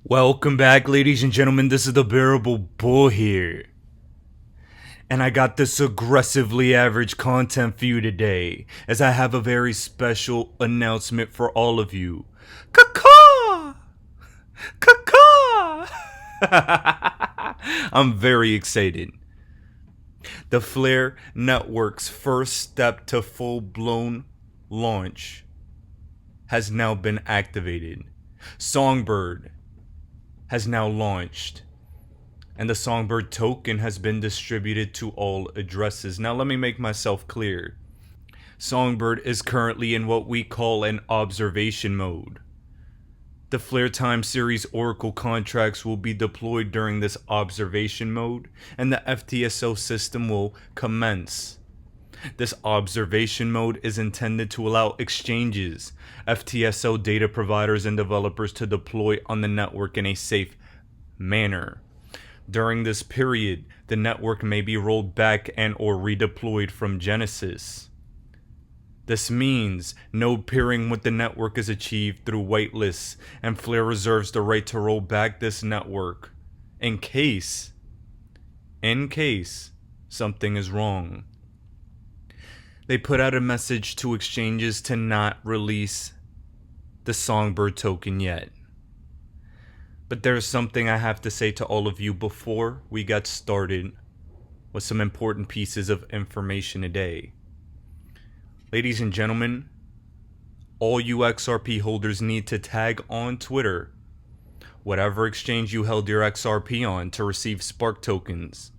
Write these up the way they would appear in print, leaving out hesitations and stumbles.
Welcome back, ladies and gentlemen. This is the Bearable Bull here. And I got this aggressively average content for you today, as I have a very special announcement for all of you. Caw! Caw! I'm very excited. The Flare Network's first step to full-blown launch has now been activated. Songbird has now launched, and the Songbird token has been distributed to all addresses. Now let me make myself clear. Songbird is currently in what we call an observation mode. The Flare Time Series Oracle contracts will be deployed during this observation mode, and the FTSO system will commence. This observation mode is intended to allow exchanges, FTSO data providers, and developers to deploy on the network in a safe manner. During this period, the network may be rolled back and or redeployed from Genesis. This means no peering with the network is achieved through whitelists, and Flare reserves the right to roll back this network in case something is wrong. They put out a message to exchanges to not release the Songbird token yet. But there's something I have to say to all of you before we get started with some important pieces of information today. Ladies and gentlemen, all you XRP holders need to tag on Twitter whatever exchange you held your XRP on to receive Spark tokens,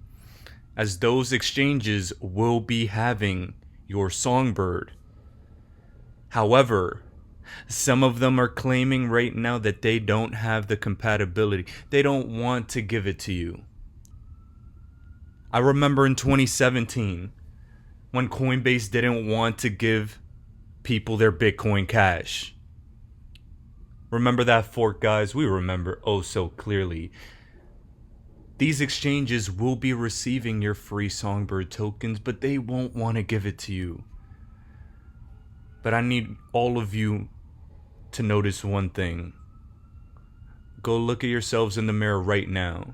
as those exchanges will be having your Songbird. However, some of them are claiming right now that they don't have the compatibility. They don't want to give it to you. I remember in 2017 when Coinbase didn't want to give people their Bitcoin Cash. Remember that fork, guys? We remember oh so clearly. These exchanges will be receiving your free Songbird tokens, but they won't want to give it to you. But I need all of you to notice one thing. Go look at yourselves in the mirror right now.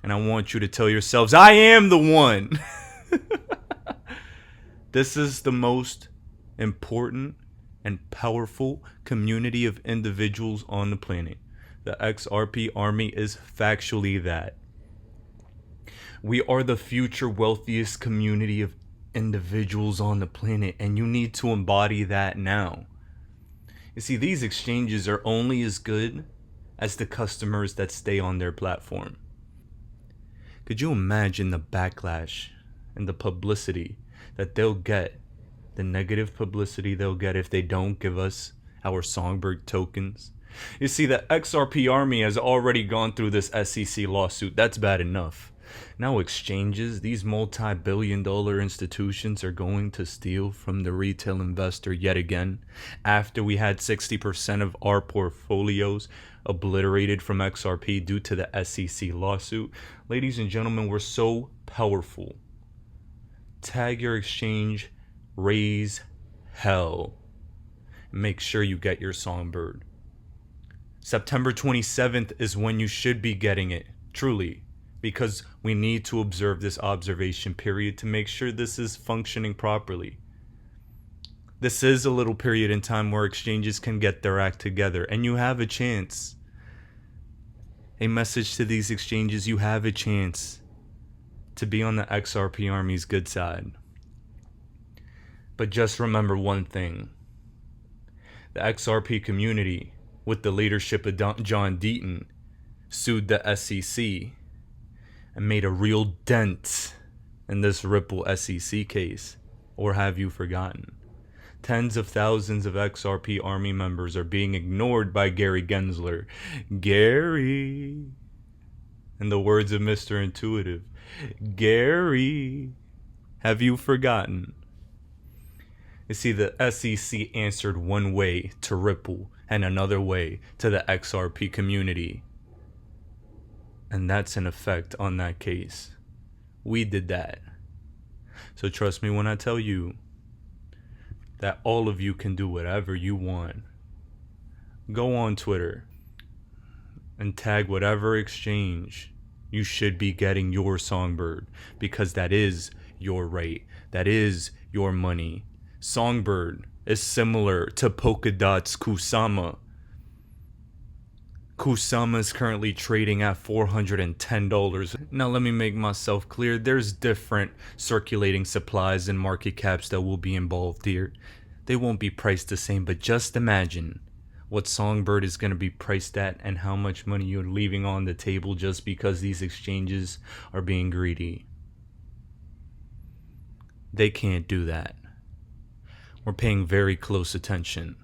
And I want you to tell yourselves, I am the one. This is the most important and powerful community of individuals on the planet. The XRP army is factually that. We are the future wealthiest community of individuals on the planet, and you need to embody that now. You see, these exchanges are only as good as the customers that stay on their platform. Could you imagine the backlash and the publicity that they'll get, the negative publicity they'll get if they don't give us our Songbird tokens? You see, the XRP army has already gone through this SEC lawsuit. That's bad enough. Now exchanges, these multi-billion-dollar institutions, are going to steal from the retail investor yet again, after we had 60% of our portfolios obliterated from XRP due to the SEC lawsuit. Ladies and gentlemen, we're so powerful. Tag your exchange, raise hell. Make sure you get your Songbird. September 27th is when you should be getting it, truly, because we need to observe this observation period to make sure this is functioning properly. This is a little period in time where exchanges can get their act together, and you have a chance. A message to these exchanges: you have a chance to be on the XRP army's good side. But just remember one thing. The XRP community, with the leadership of John Deaton, sued the SEC and made a real dent in this Ripple SEC case. Or have you forgotten? Tens of thousands of XRP army members are being ignored by Gary Gensler. Gary, in the words of Mr. Intuitive, Gary, have you forgotten? You see, the SEC answered one way to Ripple and another way to the XRP community. And that's an effect on that case. We did that. So trust me when I tell you that all of you can do whatever you want. Go on Twitter. and tag whatever exchange, you should be getting your Songbird, because that is your right. That is your money. Songbird is similar to Polkadot's Kusama. Kusama is currently trading at $410. Now let me make myself clear. There's different circulating supplies and market caps that will be involved here. They won't be priced the same, but just imagine what Songbird is going to be priced at and how much money you're leaving on the table just because these exchanges are being greedy. They can't do that. We're paying very close attention.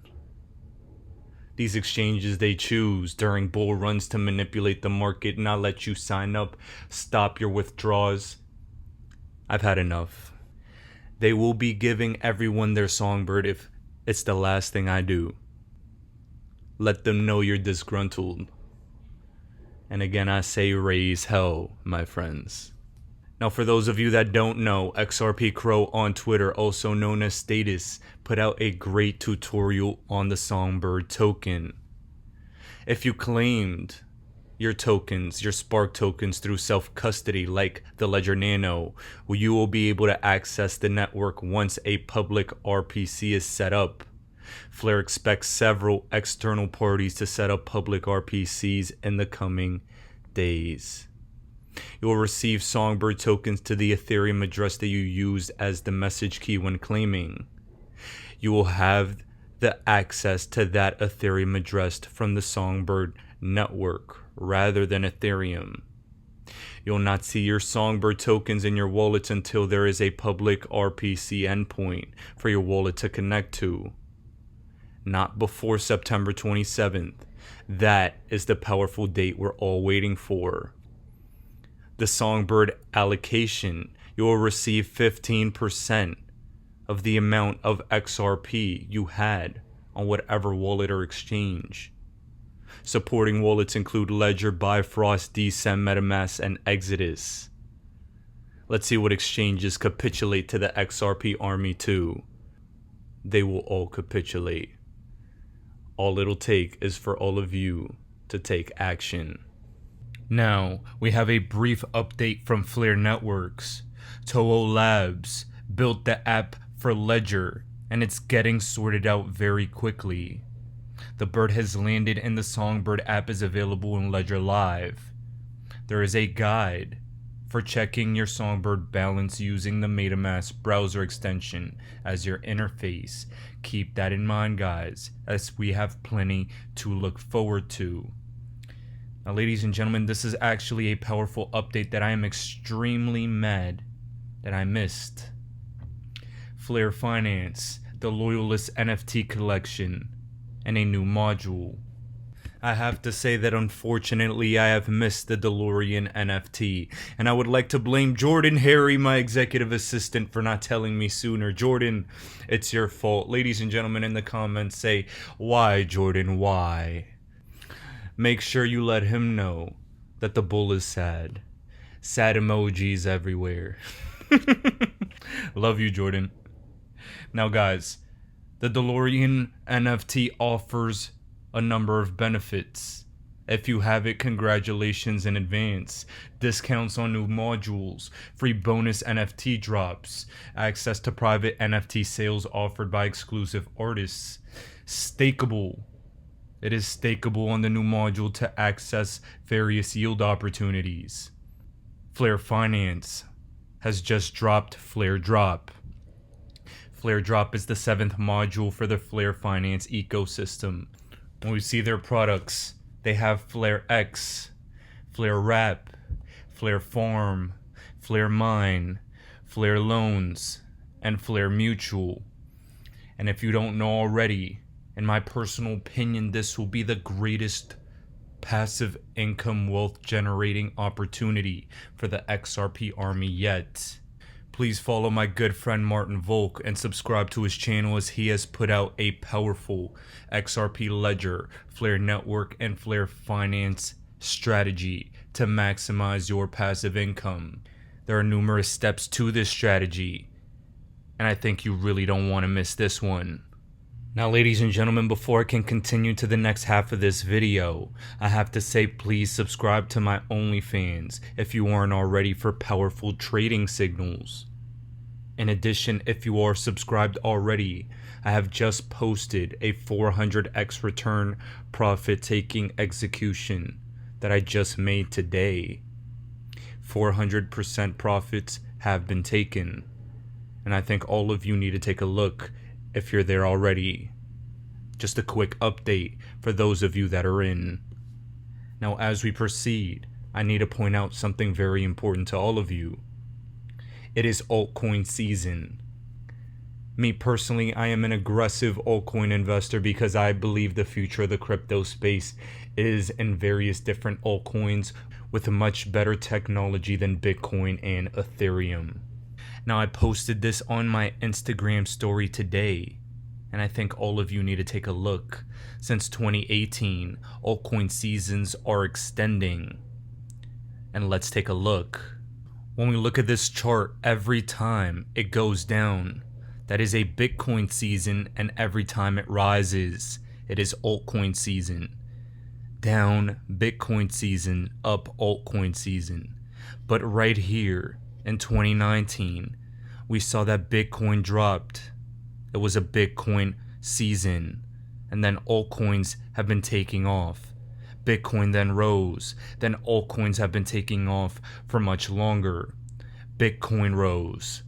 These exchanges, they choose during bull runs to manipulate the market, not let you sign up, stop your withdrawals. I've had enough. They will be giving everyone their Songbird if it's the last thing I do. Let them know you're disgruntled. And again, I say raise hell, my friends. Now, for those of you that don't know, XRP Crow on Twitter, also known as Status, put out a great tutorial on the Songbird token. If you claimed your tokens, your Spark tokens through self-custody like the Ledger Nano, you will be able to access the network once a public RPC is set up. Flare expects several external parties to set up public RPCs in the coming days. You will receive Songbird tokens to the Ethereum address that you used as the message key when claiming. You will have the access to that Ethereum address from the Songbird network rather than Ethereum. You'll not see your Songbird tokens in your wallets until there is a public RPC endpoint for your wallet to connect to. Not before September 27th. That is the powerful date we're all waiting for. The Songbird allocation, you will receive 15% of the amount of XRP you had on whatever wallet or exchange. Supporting wallets include Ledger, Bifrost, Decent, MetaMask, and Exodus. Let's see what exchanges capitulate to the XRP army too. They will all capitulate. All it'll take is for all of you to take action. Now, we have a brief update from Flare Networks. Toho Labs built the app for Ledger, and it's getting sorted out very quickly. The bird has landed and the Songbird app is available in Ledger Live. There is a guide for checking your Songbird balance using the MetaMask browser extension as your interface. Keep that in mind, guys, as we have plenty to look forward to. Now, ladies and gentlemen, this is actually a powerful update that I am extremely mad that I missed. Flare Finance, the Loyalist NFT collection, and a new module. I have to say that unfortunately I have missed the Delorian NFT, and I would like to blame Jordan Harry, my executive assistant, for not telling me sooner. Jordan, it's your fault. Ladies and gentlemen, in the comments say, why, Jordan, why? Make sure you let him know that the bull is sad. Sad emojis everywhere. Love you, Jordan. Now, guys, the Delorian NFT offers a number of benefits. If you have it, congratulations in advance. Discounts on new modules, free bonus NFT drops, access to private NFT sales offered by exclusive artists. Stakeable. It is stakeable on the new module to access various yield opportunities. Flare Finance has just dropped Flare Drop. Flare Drop is the 7th module for the Flare Finance ecosystem. When we see their products, they have Flare X, Flare Wrap, Flare Farm, Flare Mine, Flare Loans, and Flare Mutual. And if you don't know already, in my personal opinion, this will be the greatest passive income wealth generating opportunity for the XRP army yet. Please follow my good friend Martin Volk and subscribe to his channel, as he has put out a powerful XRP Ledger, Flare Network, and Flare Finance strategy to maximize your passive income. There are numerous steps to this strategy, and I think you really don't want to miss this one. Now, ladies and gentlemen, before I can continue to the next half of this video, I have to say please subscribe to my OnlyFans if you aren't already for powerful trading signals. In addition, if you are subscribed already, I have just posted a 400x return profit-taking execution that I just made today. 400% profits have been taken, and I think all of you need to take a look if you're there already. Just a quick update for those of you that are in. Now, as we proceed, I need to point out something very important to all of you. It is altcoin season. Me personally, I am an aggressive altcoin investor because I believe the future of the crypto space is in various different altcoins with a much better technology than Bitcoin and Ethereum. Now, I posted this on my Instagram story today, and I think all of you need to take a look. Since 2018, altcoin seasons are extending. And let's take a look. When we look at this chart, every time it goes down, that is a Bitcoin season, and every time it rises, it is altcoin season. Down, Bitcoin season, up, altcoin season. But right here, in 2019, we saw that Bitcoin dropped. It was a Bitcoin season, and then altcoins have been taking off. Bitcoin then rose, then altcoins have been taking off for much longer. Bitcoin rose,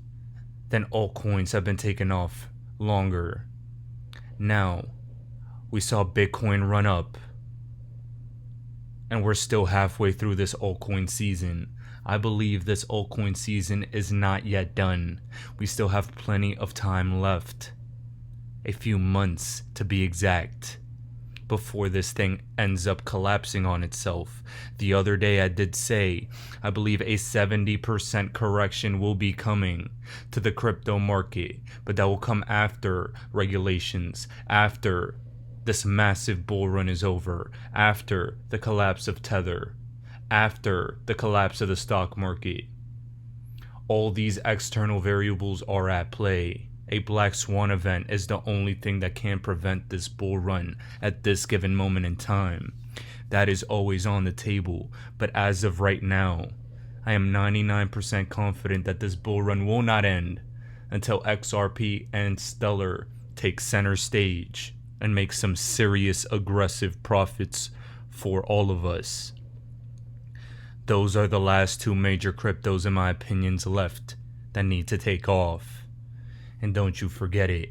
then altcoins have been taking off longer. Now, we saw Bitcoin run up, and we're still halfway through this altcoin season. I believe this altcoin season is not yet done. We still have plenty of time left. A few months to be exact, before this thing ends up collapsing on itself. The other day I did say, I believe a 70% correction will be coming to the crypto market, but that will come after regulations, after this massive bull run is over, after the collapse of Tether, after the collapse of the stock market. All these external variables are at play. A black swan event is the only thing that can prevent this bull run at this given moment in time. That is always on the table, but as of right now, I am 99% confident that this bull run will not end until XRP and Stellar take center stage and make some serious aggressive profits for all of us. Those are the last two major cryptos, in my opinions, left that need to take off. And don't you forget it.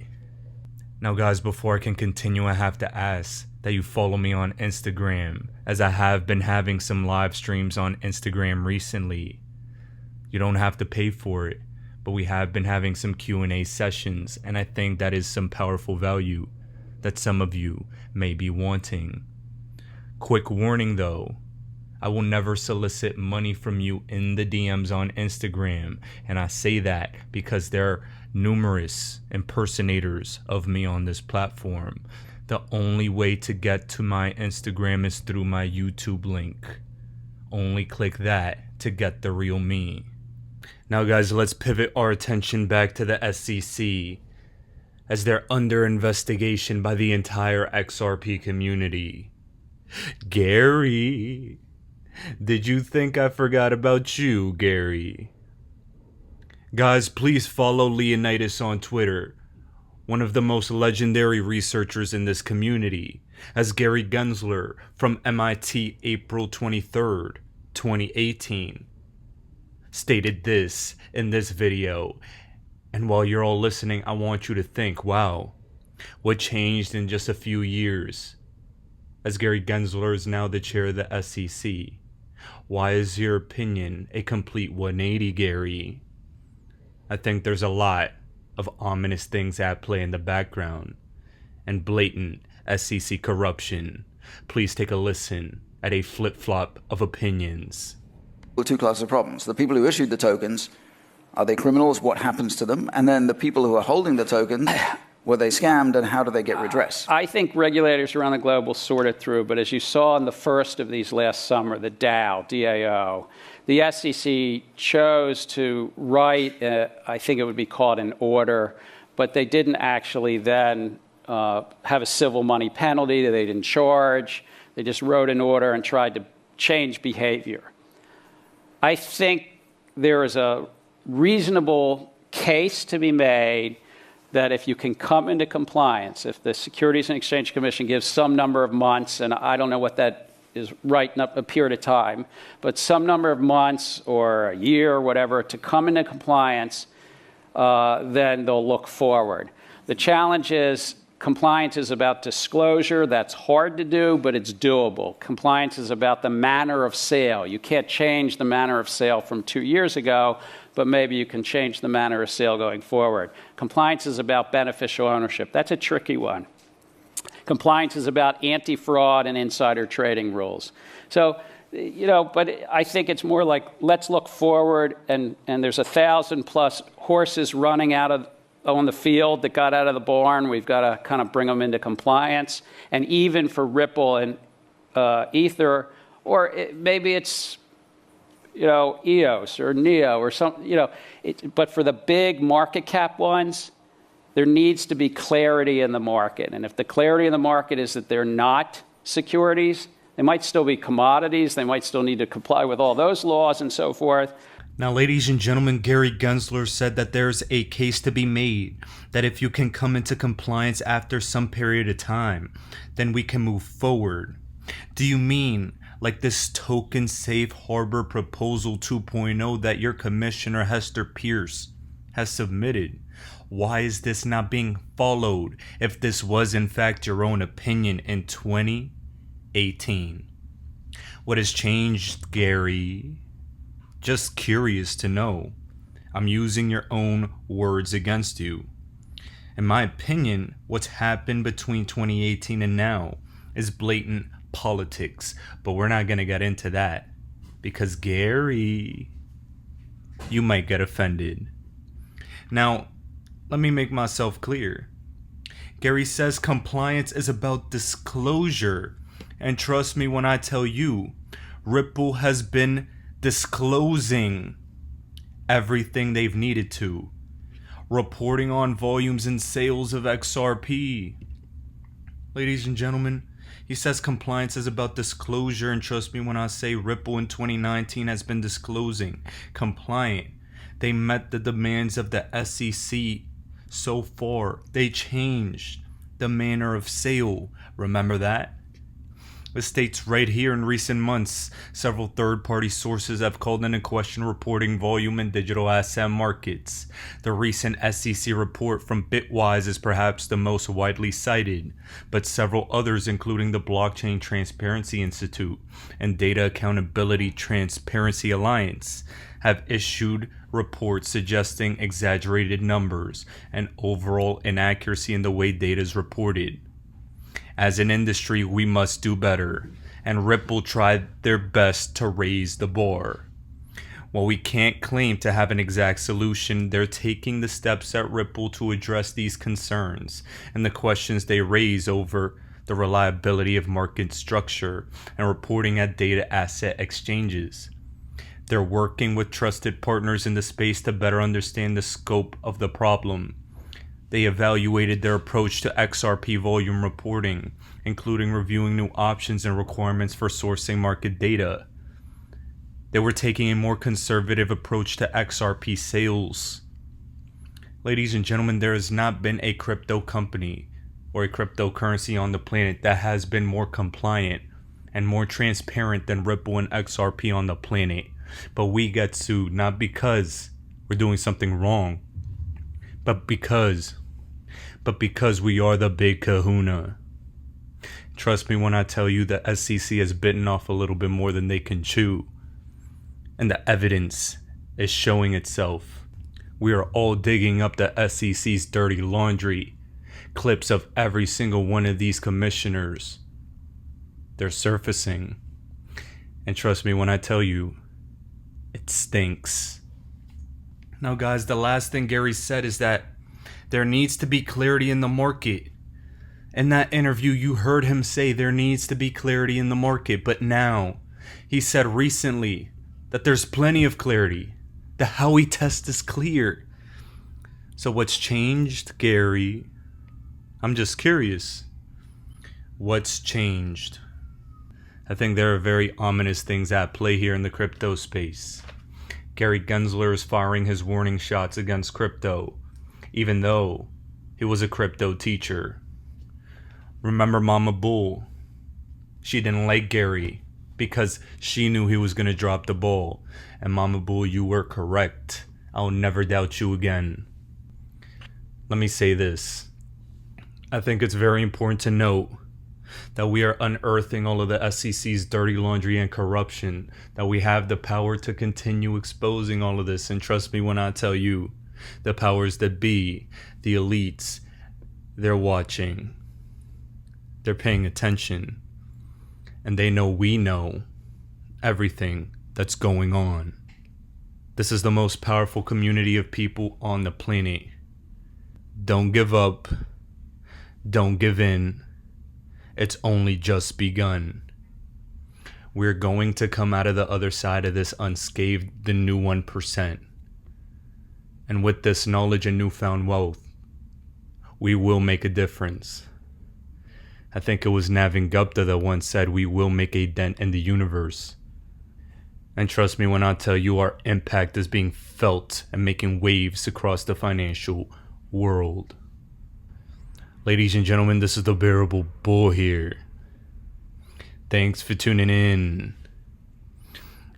Now guys, before I can continue, I have to ask that you follow me on Instagram, as I have been having some live streams on Instagram recently. You don't have to pay for it, but we have been having some Q&A sessions, and I think that is some powerful value that some of you may be wanting. Quick warning though, I will never solicit money from you in the DMs on Instagram, and I say that because there are numerous impersonators of me on this platform. The only way to get to my Instagram is through my YouTube link. Only click that to get the real me. Now guys, let's pivot our attention back to the SEC, as they're under investigation by the entire XRP community. Gary, did you think I forgot about you, Gary? Guys, please follow Leonidas on Twitter, one of the most legendary researchers in this community, as Gary Gensler from MIT April 23rd, 2018, stated this in this video. And while you're all listening, I want you to think, wow, what changed in just a few years? As Gary Gensler is now the chair of the SEC. Why is your opinion a complete 180, Gary? I think there's a lot of ominous things at play in the background, and blatant SEC corruption. Please take a listen at a flip-flop of opinions. Two classes of problems. The people who issued the tokens, are they criminals? What happens to them? And then the people who are holding the tokens, were they scammed, and how do they get redress? I think regulators around the globe will sort it through, but as you saw in the first of these last summer, the DAO, D-A-O, the SEC chose to write, I think it would be called an order, but they didn't actually then have a civil money penalty that they didn't charge. They just wrote an order and tried to change behavior. I think there is a reasonable case to be made that if you can come into compliance, if the Securities and Exchange Commission gives some number of months, and I don't know what that is right, not a period of time, but some number of months or a year or whatever to come into compliance, then they'll look forward. The challenge is compliance is about disclosure. That's hard to do, but it's doable. Compliance is about the manner of sale. You can't change the manner of sale from 2 years ago, but maybe you can change the manner of sale going forward. Compliance is about beneficial ownership. That's a tricky one. Compliance is about anti-fraud and insider trading rules. So, but I think it's more like, let's look forward, and there's 1,000+ horses running on the field that got out of the barn. We've got to kind of bring them into compliance. And even for Ripple and Ether, or maybe it's, EOS or NEO or something, but for the big market cap ones, there needs to be clarity in the market. And if the clarity in the market is that they're not securities, they might still be commodities, they might still need to comply with all those laws and so forth. Now, ladies and gentlemen, Gary Gensler said that there's a case to be made that if you can come into compliance after some period of time, then we can move forward. Do you mean like this token safe harbor proposal 2.0 that your commissioner Hester Pierce has submitted? Why is this not being followed if this was in fact your own opinion in 2018? What has changed, Gary? Just curious to know. I'm using your own words against you. In my opinion, what's happened between 2018 and now is blatant politics, but we're not going to get into that because, Gary, you might get offended. Now, let me make myself clear. Gary says compliance is about disclosure, and trust me when I tell you, Ripple has been disclosing everything they've needed to, reporting on volumes and sales of XRP. Ladies and gentlemen, he says compliance is about disclosure, and trust me when I say Ripple in 2019 has been disclosing, compliant. They met the demands of the SEC so far. They changed the manner of sale. Remember that? It states right here, in recent months, several third-party sources have called into question reporting volume in digital asset markets. The recent SEC report from Bitwise is perhaps the most widely cited, but several others, including the Blockchain Transparency Institute and Data Accountability Transparency Alliance, have issued reports suggesting exaggerated numbers and overall inaccuracy in the way data is reported. As an industry, we must do better, and Ripple tried their best to raise the bar. While we can't claim to have an exact solution, they're taking the steps at Ripple to address these concerns and the questions they raise over the reliability of market structure and reporting at data asset exchanges. They're working with trusted partners in the space to better understand the scope of the problem. They evaluated their approach to XRP volume reporting, including reviewing new options and requirements for sourcing market data. They were taking a more conservative approach to XRP sales. Ladies and gentlemen, there has not been a crypto company or a cryptocurrency on the planet that has been more compliant and more transparent than Ripple and XRP on the planet. But we get sued not because we're doing something wrong, but because we are the big kahuna. Trust me when I tell you the SEC has bitten off a little bit more than they can chew. And the evidence is showing itself. We are all digging up the SEC's dirty laundry. Clips of every single one of these commissioners. They're surfacing. And trust me when I tell you, it stinks. Now guys, the last thing Gary said is that there needs to be clarity in the market. In that interview, you heard him say there needs to be clarity in the market. But now, he said recently that there's plenty of clarity. The Howey test is clear. So what's changed, Gary? I'm just curious. What's changed? I think there are very ominous things at play here in the crypto space. Gary Gensler is firing his warning shots against crypto, even though he was a crypto teacher. Remember Mama Bull? She didn't like Gary because she knew he was going to drop the ball. And Mama Bull, you were correct. I'll never doubt you again. Let me say this. I think it's very important to note that we are unearthing all of the SEC's dirty laundry and corruption, that we have the power to continue exposing all of this. And trust me when I tell you, the powers that be, the elites, they're watching. They're paying attention. And they know we know everything that's going on. This is the most powerful community of people on the planet. Don't give up. Don't give in. It's only just begun. We're going to come out of the other side of this unscathed, the new 1%. And with this knowledge and newfound wealth, we will make a difference. I think it was Navin Gupta that once said we will make a dent in the universe. And trust me when I tell you our impact is being felt and making waves across the financial world. Ladies and gentlemen, this is the Bearable Bull here. Thanks for tuning in.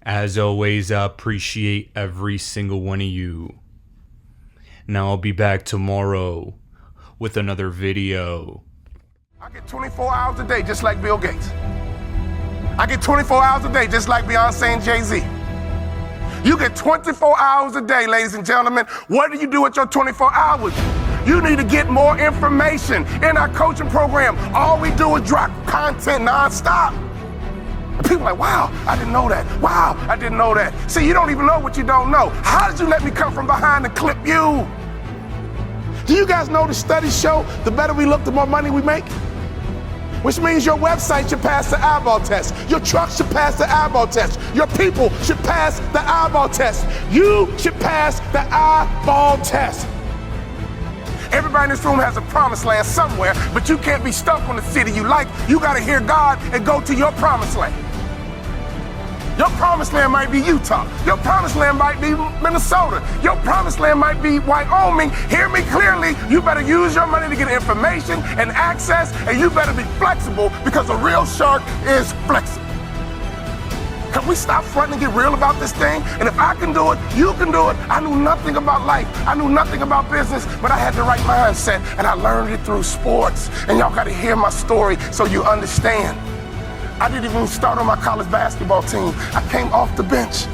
As always, I appreciate every single one of you. Now I'll be back tomorrow with another video. I get 24 hours a day just like Bill Gates. I get 24 hours a day just like Beyonce and Jay-Z. You get 24 hours a day, ladies and gentlemen. What do you do with your 24 hours? You need to get more information in our coaching program. All we do is drop content nonstop. And people are like, wow, I didn't know that. Wow, I didn't know that. See, you don't even know what you don't know. How did you let me come from behind and clip you? Do you guys know the studies show the better we look, the more money we make? Which means your website should pass the eyeball test. Your truck should pass the eyeball test. Your people should pass the eyeball test. You should pass the eyeball test. Everybody in this room has a promised land somewhere, but you can't be stuck on the city you like. You got to hear God and go to your promised land. Your promised land might be Utah. Your promised land might be Minnesota. Your promised land might be Wyoming. Hear me clearly. You better use your money to get information and access, and you better be flexible because a real shark is flexible. Can we stop fronting and get real about this thing? And if I can do it, you can do it. I knew nothing about life. I knew nothing about business, but I had the right mindset, and I learned it through sports. And y'all got to hear my story so you understand. I didn't even start on my college basketball team. I came off the bench.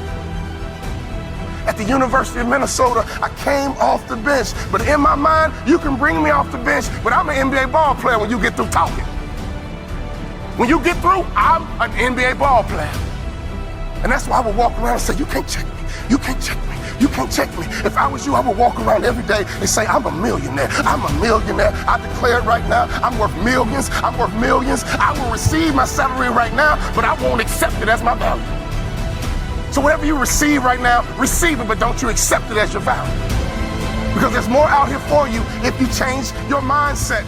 At the University of Minnesota, I came off the bench. But in my mind, you can bring me off the bench, but I'm an NBA ball player when you get through talking. When you get through, I'm an NBA ball player. And that's why I would walk around and say, you can't check me. You can't check me. You can't check me. If I was you, I would walk around every day and say, I'm a millionaire. I'm a millionaire. I declare it right now. I'm worth millions. I'm worth millions. I will receive my salary right now, but I won't accept it as my value. So whatever you receive right now, receive it, but don't you accept it as your value. Because there's more out here for you if you change your mindset.